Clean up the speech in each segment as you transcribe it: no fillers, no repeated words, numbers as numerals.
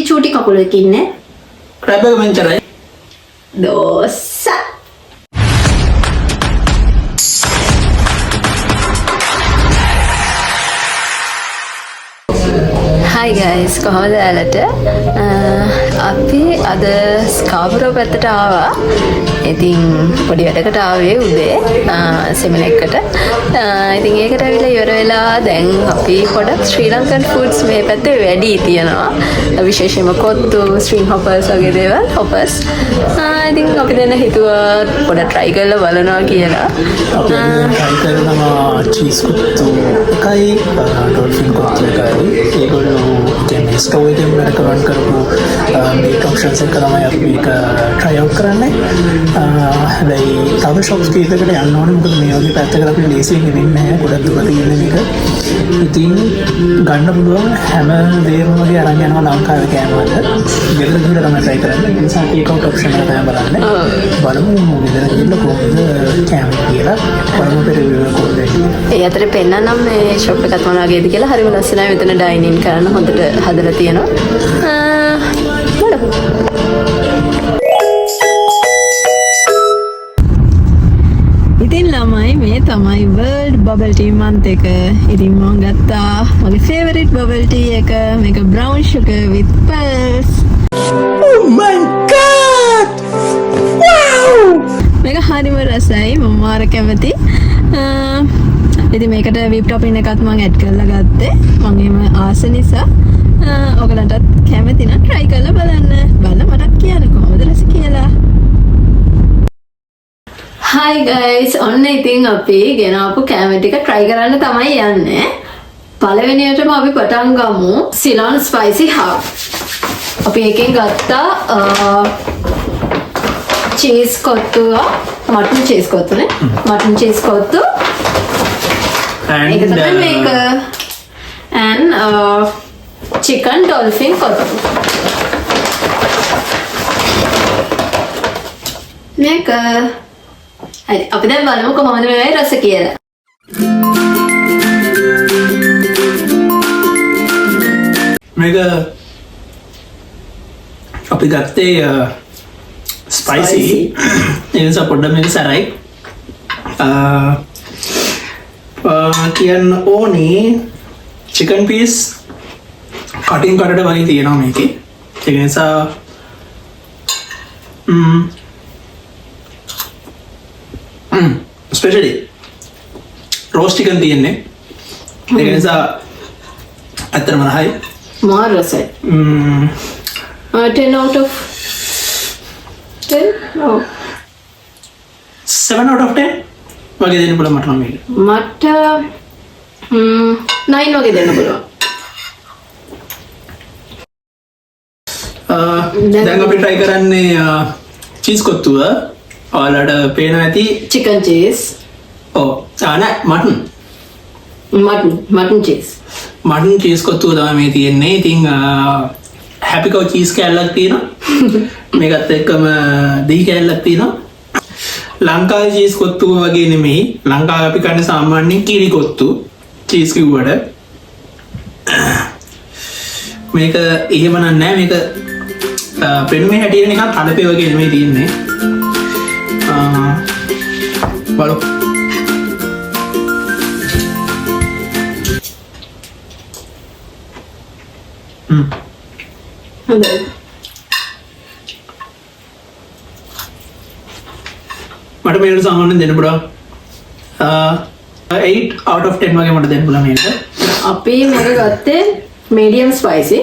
චූටි කකුලක ඉන්නේ. ක්‍රැබ් එක මෙච්චරයි. දෝස. Hi guys, කොහොමද ඔයාලට? අපි අද ස්කාබරෝ පැත්තට ආවා. ඉතින් පොඩි වැඩකට ආවේ උදේ සෙමිනර් එකට. ඉතින් ඒකට ඇවිල්ලා ඉවර වෙලා දැන් අපි පොඩක් ශ්‍රී ලංකන් ෆුඩ්ස් මේ පැත්තේ වැඩි තියෙනවා. විශේෂයෙන්ම කොත්තු, ස්ට්‍රිං හොපර්ස් වගේ දේවල්, හොපර්ස්. ඉතින් අපි දැන් හිතුවා පොඩක් try කරලා බලනවා කියලා. try කරනවා චීස් කොත්තු එකයි ඩොල්ෆින් කොත්තු එකයි. ඒගොල්ලෝ කියන්නේ ස්ටෝව් එකෙන් රෙකමන්ඩ් කරපු මේක ඔප්ෂන්ස් එක තමයි අපි මේක try out කරන්නේ. හැබැයි තව shops කීපයකට යන්න ඕනේ. මොකද මේ වගේ පැත්තකට අපි ලේසියෙන් ගෙනින්නේ නැහැ. ගොඩක් දුර තියෙන මේක. ඉතින් ගන්න පුළුවන් හැම දෙයක්ම වගේ අරන් යනවා ලංකාවේ කෑමවල. ගෙදර ගිහලා තමයි try කරන්නේ. ඒ නිසා ටේක් අවුට් ඔප්ෂන් එක තමයි බලන්නේ. බලමු ගෙදර ගිහලා කොහොමද කෑම කියලා. බලමු රිවිව් එක කොහොමද. ඒ අතරේ පෙන්නන්නම් මේ shop එකත් මොන වගේද කියලා. හරිම ලස්සනයි. මෙතන ඩයිනින් කරන්න හොඳට හදලා තියෙනවා. බලමු. ඉතින් ළමයි මේ තමයි world bubble tea month එක. ඉතින් මම ගත්තා මගේ favorite bubble tea එක. මේක brown sugar with pearls. Oh my god! Wow! මේක හරිම රසයි. මම මාර කැමති. ඉතින් මේකට whipped topping එකත් මම ඇඩ් කරලා ගත්තේ. මම එහෙම ආස නිසා. ඔයගලන්ටත් කැමති නම් try කරලා බලන්න. බලලා මටත් කියන්න කොහොමද රස කියලා. Hi guys, ඔන්න ඉතින් අපි ගෙනාපු කෑම ටික try කරන්න තමයි යන්නේ. පළවෙනියටම අපි පටන් ගමු Ceylon spicy half. අපි එකෙන් ගත්තා චීස් කොත්තුව, මටන් චීස් කොත්තුනේ. Mutton cheese kottu. ඒක තමයි මේක. and chicken dolphin kottu. මේක හරි අපි දැන් බලමු කොහොමද මේ රස කියලා. මේක අපි ගත්තේ ස්පයිසි. ඒ නිසා පොඩ්ඩක් මේක සරයි. කියන්න ඕනේ චිකන් පීස් කටින් කරට වගේ තියෙනවා මේකේ. ඒ නිසා ස්පෙෂලි රෝස්ට් චිකන් තියෙන්නේ. ඒක නිසා අතරම හයි මාර රසයි. 10 out of 10? No. 7 out of 10 වගේ දෙන්න පුළුවන් මට නම් මේක. මට 9 වගේ දෙන්න පුළුවන්. දැන් අපි try කරන්නේ චීස් කොත්තුව. ඔයාලට පේනවා ඇති chicken cheese. ඔව්. නෑ mutton cheese. මටන් චීස් කොත්තුව තමයි මේ තියෙන්නේ. ඉතින් හැපි කව් චීස් කෑල්ලක් තියෙනවා. මේකත් එක්කම දෙහි කෑල්ලක් තියෙනවා. ලංකාවේ චීස් කොත්තුව වගේ නෙමෙයි. ලංකාවේ අපි කන්නේ සාමාන්‍යයෙන් කිරි කොත්තු චීස් කිව්වට. මේක එහෙම නෑ. මේක පෙනුමේ හැටියට නිකන් තලපේ වගේ නෙමෙයි තියෙන්නේ. බලමු. හොඳයි. මට මේකට සාමාන්‍යයෙන් දෙන්න පුළුවන් 8 out of 10 වගේ මට දෙන්න පුළුවන් මේක. අපි මේක ගත්තේ medium spicy.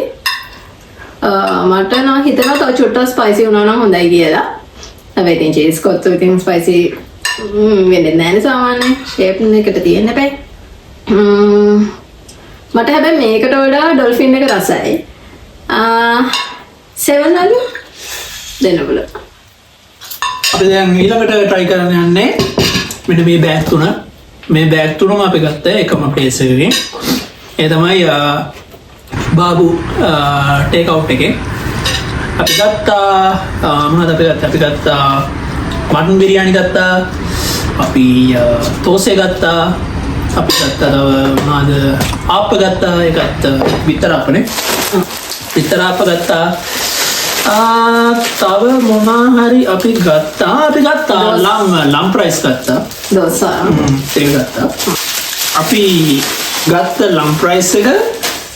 මට නම් හිතෙනවා තව චුට්ටක් spicy වුණා නම් හොඳයි කියලා. හැබැයි ඉතින් cheese කොත්තු ඉතින් spicy වෙන්නේ නැහැ නේ සාමාන්‍යයෙන්. shape එකට තියෙන්න බෑ. මට හැබැයි මේකට වඩා dolphin එක රසයි. 7 වගේ දෙන්න පුළුවන්. අපි දැන් ඊළඟට try කරන්න යන්නේ මෙන්න මේ බෑග් තුන. මේ බෑග් තුනම අපි ගත්තා එකම place එකකින්. ඒ තමයි බාබු ටේක් අවුට් එකේ. අපි ගත්තා මොනවද අපි ගත්තා මටන් බිරියානි ගත්තා. අපි තෝසේ ගත්තා. අපි ගත්තා මොනවද ආප්ප ගත්තා ඒකත් විතර අපනේ විතර ආප්ප ගත්තා තව මොනා හරි අපි ගත්තා ලම් ප්‍රයිස් ගත්තා දෝසා ඒක ගත්තා අපි ගත්ත ලම් ප්‍රයිස් එක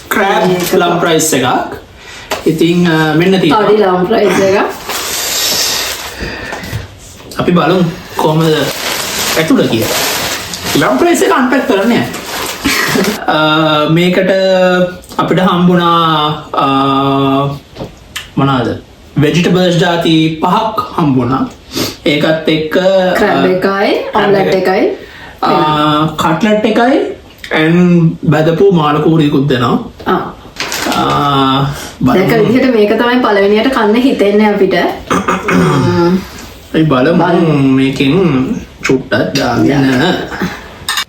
ක්‍රෑබ් ලම් ප්‍රයිස් එකක් ඉතින් මෙන්න තියෙනවා පඩි ලම් ප්‍රයිස් එක අපි බලමු කොහමද ඇතුළ කියලා ලම් ප්‍රයිස් එක අන්පැක් කරන්නේ මේකට අපිට හම්බුණා මොනවාද වෙජිටබල්ස් ಜಾති 5ක් හම්බුණා ඒකත් එක්ක ක්‍රැබ් එකයි ඔම්ලට් එකයි කට්ලට් එකයි බැදපු මාළකූරියකුත් දෙනවා දැක විදිහට මේක තමයි පළවෙනියට කන්න හිතෙන්නේ අපිට බලමු මේකෙන් චුට්ටක් දාගෙන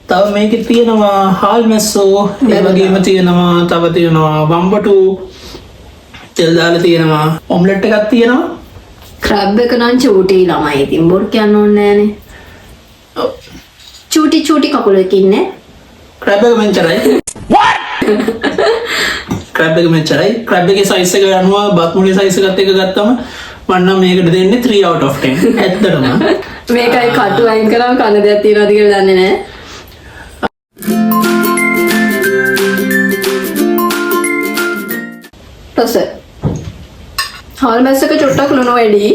තව මේකේ තියෙනවා හාල් මැස්සෝ ඒ වගේම තියෙනවා තව තියෙනවා වම්බටු තෙල් දාලා තියෙනවා ඔම්ලට් එකක් තියෙනවා ක්‍රැබ් එක නම් චූටි ළමයි ඉතින් බොරු කියන්න ඕනේ නෑනේ චූටි කකුලක ඉන්නේ ක්‍රැබ් එක මෙච්චරයි ක්‍රැබ් එක මෙච්චරයි ක්‍රැබ් එකේ සයිස් එක ගන්නවා බත් මුලේ සයිස් එකත් එක ගත්තම මම නම් මේකට දෙන්නේ 3 out of 10 ඇත්තටම මේකයි කටු අයින් කරාම කන දෙයක් තියනවාද කියලා දන්නේ නෑ තොස හාල් මැස්සක චුට්ටක් ලුණු වැඩි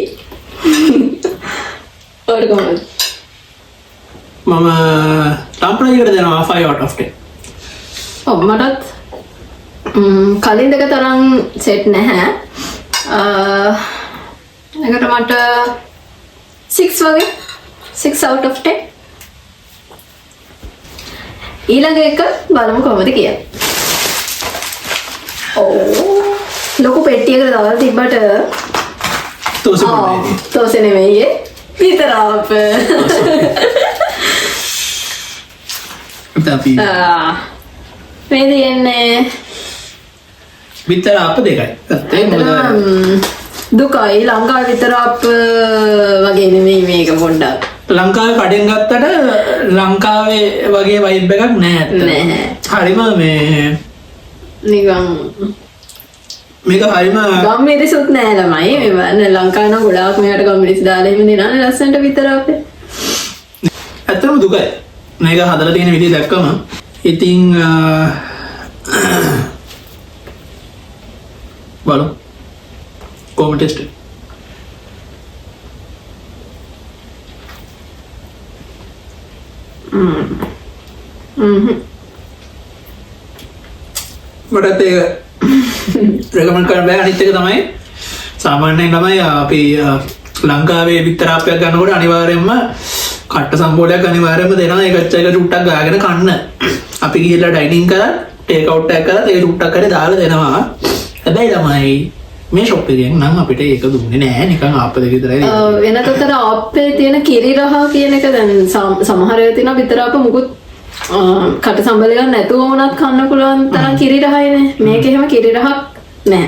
ඔයාලට කොහොමද මම ටම්පරේචර් දෙනවා 5 out of 10 ඔව් මටත් කලින් දෙක තරම් සෙට් නැහැ ඒකට මට 6 වගේ 6 out of 10 ඊළඟ එක බලමු කොහොමද කියලා ලොකු පෙට්ටියකට දාලා තිබ්බට තෝසේ නෙමෙයි විතරාප මේ තියෙන්නේ විතරාප දෙකයි ගත්තේ මොකද දුකයි ලංකාවේ විතරාප වගේ නෙමෙයි මේක පොඩ්ඩක් ලංකාවේ කඩෙන් ගත්තට ලංකාවේ වගේ වයිබ් එකක් නෑ නැහැ හරිම මේ නිකන් මේක හරිම ගම්මිරිසුත් නෑ ළමයි මේ ලංකාවේ නම් ගොඩාක් මෙයාට ගම්මිරිස් දාලා එහෙම දෙනානේ ලස්සනට විතරාප ඇත්තටම දුකයි මේක හදලා තියෙන විදිහ දැක්කම ඉතින් බලමු කොහොම ටෙස්ට් මටත් ඒක රෙකමන්ඩ් කරන්න බෑ අනිත් එක තමයි සාමාන්‍යයෙන් තමයි අපි ලංකාවේ විතරාපයක් ගන්නකොට අනිවාර්යයෙන්ම කට්ට සම්බෝලයක් අනිවාර්යයෙන්ම දෙනවා ඒකත් එක චුට්ටක් ගාගෙන කන්න අපි ගිහලා ඩයිනින් කරලා ටේක් අවුට් එකක් කරලා ඒක චුට්ටක් හරි දාලා දෙනවා හැබැයි ළමයි මේ ෂොප් එකෙන් නම් අපිට ඒක දුන්නේ නෑ නිකන් ආප්ප දෙක විතරයි වෙනතතර ආප්පේ තියෙන කිරි රහ කියන එක දැන් සමහර ඒවා තියෙනවා විතරාප මුකුත් කට සම්බල ගන්න නැතුව වුණත් කන්න පුළුවන් තරම් කිරි රහයිනේ මේක එහෙම කිරි රහක් නෑ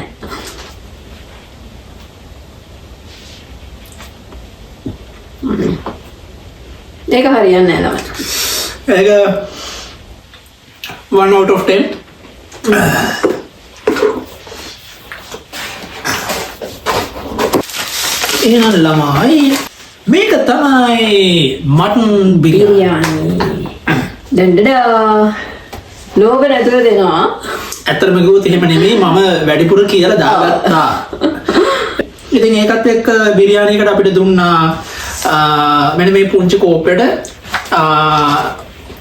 ඒක හරියන්නේ නෑ ළමයි ඒක 1 out of 10 එහෙනම් ළමයි මේක තමයි මටන් බිරියානි දණ්ඩඩා ලෝක නැතුව දෙනවා ඇත්තටම කිව්වොත් එහෙම නෙමෙයි මම වැඩිපුර කියලා දාගත්තා ඉතින් ඒකත් එක්ක බිරියානියකට අපිට දුන්නා මෙන්න මේ පුංචි කෝප්පෙට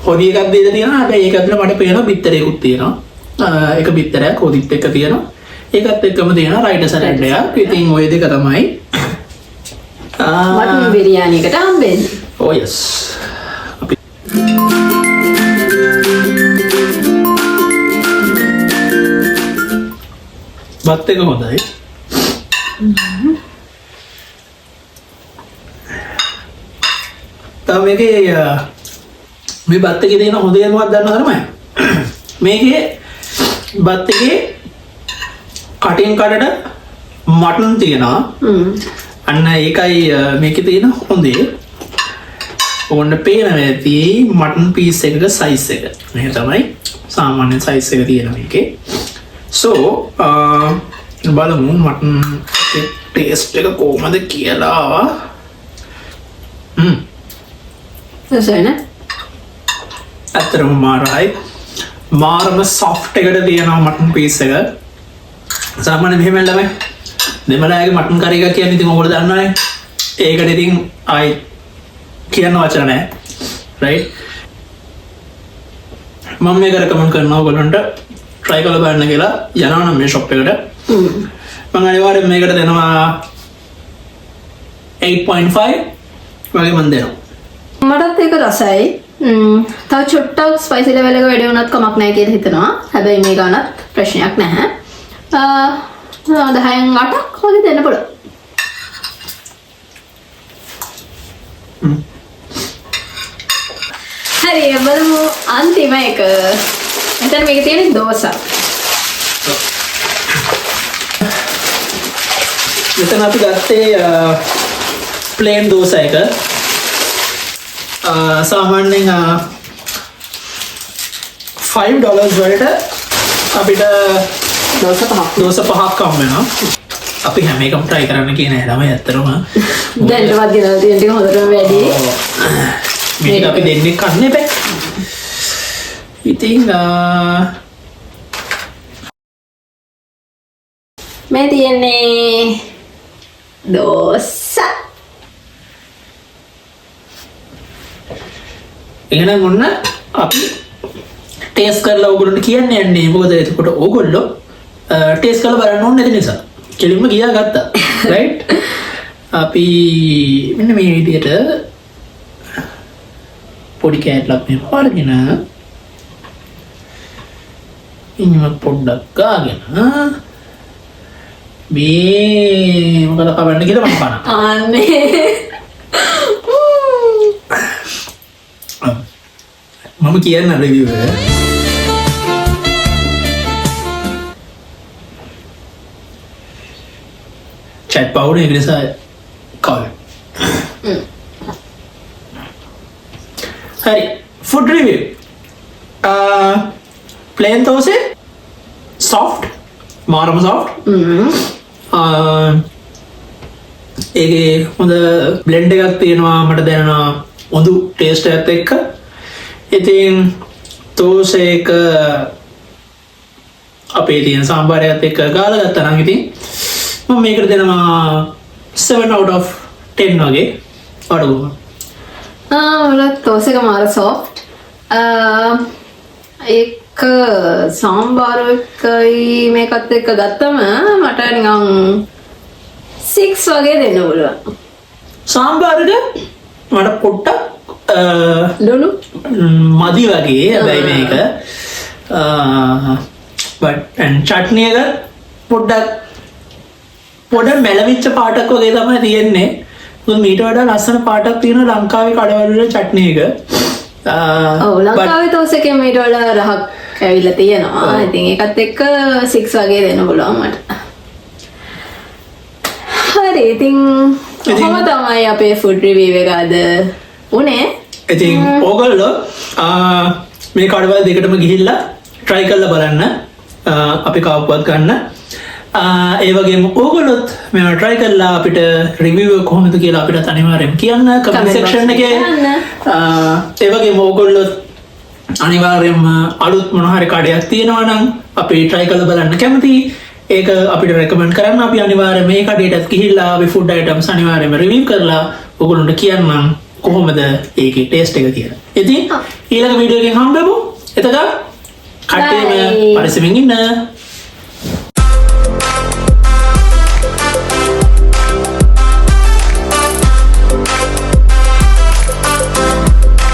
හොදි එකක් දීලා තියෙනවා හැබැයි ඒක ඇතුළේ මට පේනවා බිත්තරයකුත් තියෙනවා ඒක බිත්තරයක් හොදිත් එක්ක තියෙනවා ඒකත් එක්කම තියෙනවා රයිඩර් සලාඩ් එකක් ඉතින් ওই දෙක තමයි මටන් බිරියානියකට හම්බෙන්නේ oh yes අපි බත් එක හොඳයි තව මේකේ මේ බත් එකේ තියෙන හොඳ දේ මොකක්ද දන්නවද තමයි මේකේ බත් එකේ කටින් කඩට මටන් තියෙනවා අන්න ඒකයි මේකේ තියෙන හොඳේ ඔන්න පේන ඇති මටන් පිස් එකක සයිස් එක මේ තමයි සාමාන්‍ය සයිස් එක තියෙන එකේ සෝ බලමු මටන් ටේස්ට් එක කොහමද කියලා සසන ඇත්තරම මාරයි මාරම සොෆ්ට් එකට තියෙනවා මටන් පිස් එක සාමාන්‍ය මෙහෙම ළමයි දෙමළාගේ මටන් කරි එක කියන්නේ ඉතින් ඔයගොල්ලෝ දන්නවනේ ඒකට ඉතින් ආයි කියන්න වචන නැහැ රයිට් මම මේක රෙකමන්ඩ් කරනවා ඔයගොල්ලන්ට try කරලා බලන්න කියලා යනවා නම් මේ shop එකට මම අනිවාර්යෙන් මේකට දෙනවා 8.5 වගේ මම දෙනවා මටත් ඒක රසයි තව චුට්ටක් ස්පයිසි ලෙවල් එක වැඩි වුණත් කමක් නැහැ කියලා හිතනවා හැබැයි මේ ගානත් ප්‍රශ්නයක් නැහැ 10න් 8ක් වගේ දෙන්න පුළුවන් හරි බලමු අන්තිම එක එතන මේක තියෙන දෝසා මෙතන අපි ගත්තේ ප්ලේන් දෝසා එක සාමාන්‍යයෙන් $5 වලට අපිට දෝස පහක් කම් වෙනවා අපි හැම එකම try කරන්න කියන ළමයි ඇත්තටම දැන්ටවත් ගෙනලා තියෙන ටික හොඳටම වැඩි මේක අපි දෙන්නේ කන්නේ බෑ ඉතින් මේ තියෙන්නේ දෝසා එහෙනම් ඔන්න අපි ටේස්ට් කරලා ඕගොල්ලන්ට කියන්න යන්නේ මොකද එතකොට ඕගොල්ලෝ ටේස්ට් කරලා බලන්න ඕනේ නැති නිසා කෙලින්ම ගියා ගත්තා රයිට් අපි මෙන්න මේ විදිහට පොඩි කෑල්ලක් මේ පාරගෙන ඉන්නම පොඩ්ඩක් ගාගෙන මේ මොකද කවන්න කියලා මම කනවා අනේ මම කියන්න රිවිව් එක chat powder එක නිසා කවන්න හරි food review plain thosai soft මාරම soft ඒකේ හොඳ blend එකක් තියෙනවා මට දැනෙනවා හොඳ taste එකත් එක්ක ඉතින් thosai එක අපේ තියෙන සාම්බාරයත් එක්ක ගාලා ගත්තා නම් ඉතින් මම මේකට දෙනවා 7 out of 10 වගේ අඩුව වලත් දෝස එක මාර සොෆ්ට් ඒක සාම්බාර එකයි මේකත් එක්ක ගත්තම මට නිකන් 6 වගේ දෙන්න පුළුවන් සාම්බාරට මට පොට්ටක් ලුණු මදි වගේ හැබැයි මේක චට්නිය එක පොඩ්ඩක් මැලවිච්ච පාටක් වගේ තමයි තියෙන්නේ මීට වඩා ලස්සන පාටක් තියෙන ලංකාවේ කඩවල චට්නිය එක ඔව් ලංකාවේ දෝස එකේ මීට වඩා රහක් ඇවිල්ලා තියෙනවා ඉතින් ඒකත් එක්ක 6 වගේ දෙන්න පුළුවන් මට හරි ඉතින් කොහොම තමයි අපේ ෆුඩ් රිවිව් එක අද උනේ ඉතින් ඕගොල්ලෝ මේ කඩවල දෙකටම ගිහිල්ලා try කරලා බලන්න අපි කවුප්පත් ගන්න ඒ වගේම ඕගොල්ලොත් මේව try කරලා අපිට review එක කොහොමද කියලා අපිට අනිවාර්යෙන් කියන්න comment section එකේ ඒ වගේම ඕගොල්ලොත් අනිවාර්යෙන්ම අලුත් මොන හරි කඩයක් තියෙනවා නම් අපි try කරලා බලන්න කැමතියි ඒක අපිට recommend කරන්න අපි අනිවාර්යෙන් මේ කඩේටත් ගිහිල්ලා අපි food items අනිවාර්යෙන්ම review කරලා ඕගොල්ලන්ට කියන්නම් කොහොමද ඒකේ taste එක කියලා. ඉතින් ඊළඟ වීඩියෝ එකෙන් හම්බෙමු. එතකොට කට්ටියම පරිස්සමින් ඉන්න.